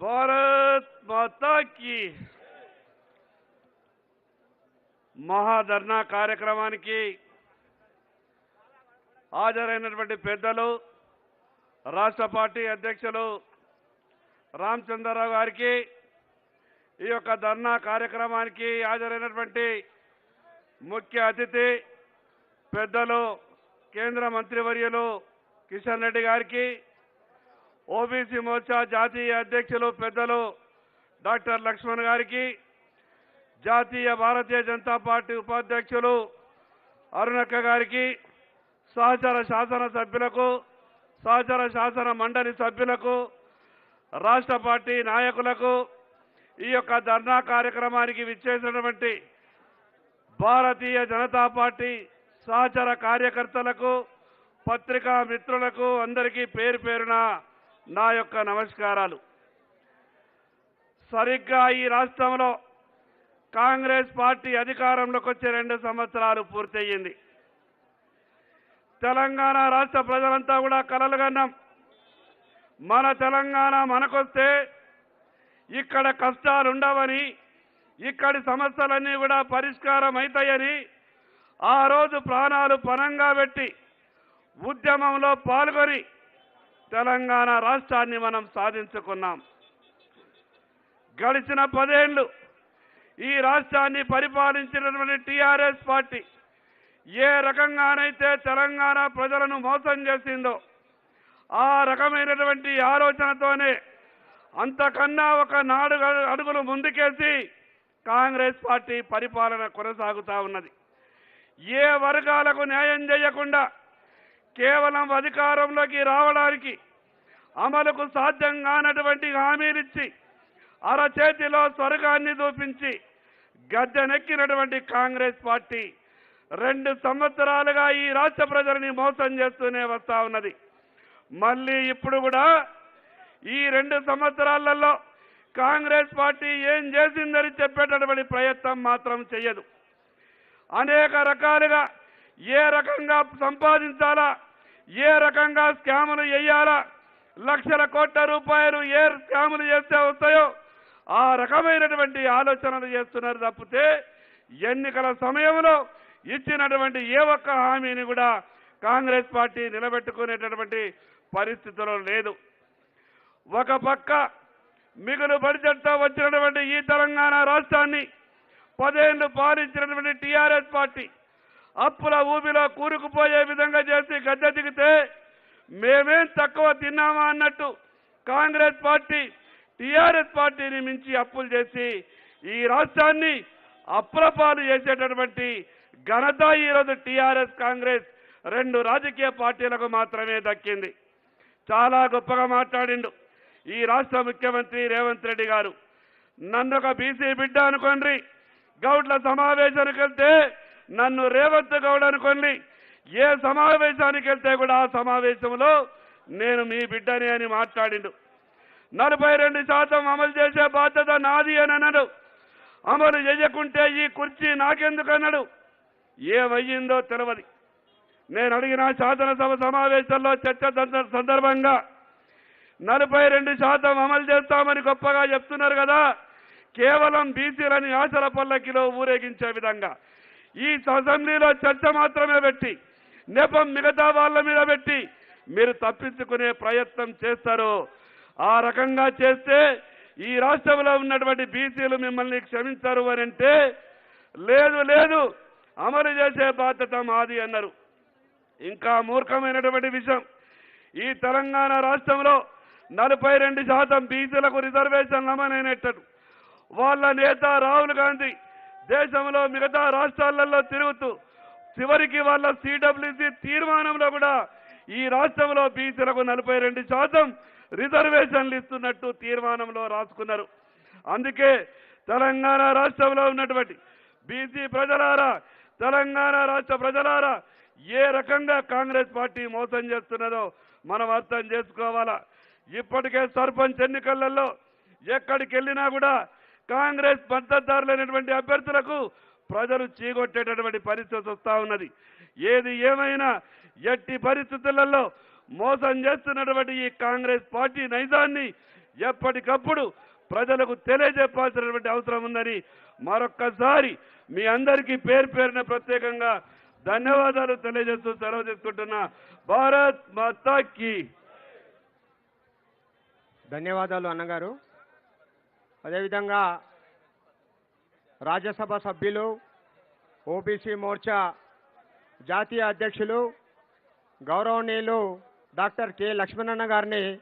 భారత్ మాతా key maha dharna కార్యక్రమానికి హాజరైనటువంటి పెద్దలు రాష్ట్ర పార్టీ అధ్యక్షులు రామచంద్రరావు గారికి ఈ యొక్క ధర్నా కార్యక్రమానికి హాజరైనటువంటి ముఖ్య అతిథి పెద్దలు కేంద్ర మంత్రివర్యులు కిషన్ రెడ్డి గారికి ఓబీసీ మోర్చా జాతీయ అధ్యక్షులు పెద్దలు డాక్టర్ లక్ష్మణ్ గారికి జాతీయ భారతీయ జనతా పార్టీ ఉపాధ్యక్షులు అరుణక్క గారికి సహచర శాసన సభ్యులకు సహచర శాసన మండలి సభ్యులకు రాష్ట్ర పార్టీ నాయకులకు ఈ యొక్క ధర్నా కార్యక్రమానికి విచ్చేసినటువంటి భారతీయ జనతా పార్టీ సహచర కార్యకర్తలకు పత్రికా మిత్రులకు అందరికీ పేరు పేరున నా యొక్క నమస్కారాలు. సరిగ్గా ఈ రాష్ట్రంలో కాంగ్రెస్ పార్టీ అధికారంలోకి వచ్చే 2 సంవత్సరాలు పూర్తయింది. తెలంగాణ రాష్ట్ర ప్రజలంతా కూడా కలలు కన్నాం. మన తెలంగాణ మనకొస్తే ఇక్కడ కష్టాలు ఉండవని, ఇక్కడి సమస్యలన్నీ కూడా పరిష్కారం అవుతాయని ఆ రోజు ప్రాణాలు పణంగా పెట్టి ఉద్యమంలో పాల్గొని తెలంగాణ రాష్ట్రాన్ని మనం సాధించుకున్నాం. గడిచిన 10 ఏళ్లు ఈ రాష్ట్రాన్ని పరిపాలించినటువంటి టీఆర్ఎస్ పార్టీ ఏ రకంగానైతే తెలంగాణ ప్రజలను మోసం చేసిందో ఆ రకమైనటువంటి ఆలోచనతోనే అంతకన్నా ఒక 4 అడుగులు ముందుకేసి కాంగ్రెస్ పార్టీ పరిపాలన కొనసాగుతూ ఉన్నది. ఏ వర్గాలకు న్యాయం చేయకుండా కేవలం అధికారంలోకి రావడానికి అమలుకు సాధ్యం కానటువంటి హామీలిచ్చి అరచేతిలో స్వర్గాన్ని చూపించి గద్దెనెక్కినటువంటి కాంగ్రెస్ పార్టీ 2 సంవత్సరాలుగా ఈ రాష్ట్ర ప్రజలని మోసం చేస్తూనే వస్తూ ఉన్నది. మళ్ళీ ఇప్పుడు కూడా ఈ 2 సంవత్సరాలలో కాంగ్రెస్ పార్టీ ఏం చేసిందని చెప్పేటటువంటి ప్రయత్నం మాత్రం చేయదు. అనేక రకాలుగా ఏ రకంగా సంపాదించాలా, ఏ రకంగా స్కాములు చేయాలా, లక్షల కోట్ల రూపాయలు ఏ స్కాములు చేస్తే వస్తాయో ఆ రకమైనటువంటి ఆలోచనలు చేస్తున్నారు తప్పితే ఎన్నికల సమయంలో ఇచ్చినటువంటి ఏ ఒక్క హామీని కూడా కాంగ్రెస్ పార్టీ నిలబెట్టుకునేటటువంటి పరిస్థితుల్లో లేదు. ఒక పక్క మిగులు బడ్జెట్తో వచ్చినటువంటి ఈ తెలంగాణ రాష్ట్రాన్ని 10 ఏళ్లు పాలించినటువంటి టీఆర్ఎస్ పార్టీ అప్పుల ఊబిలో కూరుకుపోయే విధంగా చేసి గద్దె దిగితే మేమేం తక్కువ తిన్నామా అన్నట్టు కాంగ్రెస్ పార్టీ టీఆర్ఎస్ పార్టీని మించి అప్పులు చేసి ఈ రాష్ట్రాన్ని అప్రపాలు చేసేటటువంటి ఘనత ఈరోజు టీఆర్ఎస్ కాంగ్రెస్ 2 రాజకీయ పార్టీలకు మాత్రమే దక్కింది. చాలా గొప్పగా మాట్లాడిండు ఈ రాష్ట్ర ముఖ్యమంత్రి రేవంత్ రెడ్డి గారు. నన్ను ఒక బీసీ బిడ్డ అనుకోండి, గౌడ్ల సమావేశానికి వెళ్తే నన్ను రేవంత్ గౌడ్ అనుకోండి, ఏ సమావేశానికి వెళ్తే కూడా ఆ సమావేశంలో నేను మీ బిడ్డని అని మాట్లాడిండు. 42% అమలు చేసే బాధ్యత నాది అని అన్నాడు. అమలు చేయకుంటే ఈ కుర్చీ నాకెందుకు అన్నాడు. ఏమయ్యిందో తెలియదు. నేను అడిగిన శాసనసభ సమావేశంలో చర్చ సందర్భంగా 42% అమలు చేస్తామని గొప్పగా చెప్తున్నారు కదా, కేవలం బీసీలని ఆశల పల్లకిలో ఊరేగించే విధంగా ఈ అసెంబ్లీలో చర్చ మాత్రమే పెట్టి నెపం మిగతా వాళ్ళ మీద పెట్టి మీరు తప్పించుకునే ప్రయత్నం చేస్తారు. ఆ రకంగా చేస్తే ఈ రాష్ట్రంలో ఉన్నటువంటి బీసీలు మిమ్మల్ని క్షమించరు అని అంటే లేదు లేదు అమలు చేసే బాధ్యత మాది అన్నారు. ఇంకా మూర్ఖమైనటువంటి విషయం, ఈ తెలంగాణ రాష్ట్రంలో 42% బీసీలకు రిజర్వేషన్లు అమలైనట్టు వాళ్ళ నేత రాహుల్ గాంధీ దేశంలో మిగతా రాష్ట్రాలలో తిరుగుతూ చివరికి వాళ్ళ సిడబ్ల్యూసీ తీర్మానంలో కూడా ఈ రాష్ట్రంలో బీసీలకు 42% రిజర్వేషన్లు ఇస్తున్నట్టు తీర్మానంలో రాసుకున్నారు. అందుకే తెలంగాణ రాష్ట్రంలో ఉన్నటువంటి బీసీ ప్రజలారా, తెలంగాణ రాష్ట్ర ప్రజలారా, ఏ రకంగా కాంగ్రెస్ పార్టీ మోసం చేస్తున్నదో మనం అర్థం చేసుకోవాలా. ఇప్పటికే సర్పంచ్ ఎన్నికలలో ఎక్కడికి వెళ్ళినా కూడా కాంగ్రెస్ మద్దతుదారులైనటువంటి అభ్యర్థులకు ప్రజలు చీగొట్టేటటువంటి పరిస్థితి వస్తూ ఉన్నది. ఏది ఏమైనా ఎట్టి పరిస్థితులలో మోసం చేస్తున్నటువంటి ఈ కాంగ్రెస్ పార్టీ నైజాన్ని ఎప్పటికప్పుడు ప్రజలకు తెలియజెప్పాల్సినటువంటి అవసరం ఉందని మరొక్కసారి మీ అందరికీ పేరు పేరున ప్రత్యేకంగా ధన్యవాదాలు తెలియజేస్తూ సెలవు తీసుకుంటున్నా. భారత్ మాతా కీ. ధన్యవాదాలు అన్నగారు. అదేవిధంగా రాజ్యసభ సభ్యులు ఓబీసీ మోర్చా జాతీయ అధ్యక్షులు గౌరవనీయులు డాక్టర్ కె లక్ష్మణన్న గారిని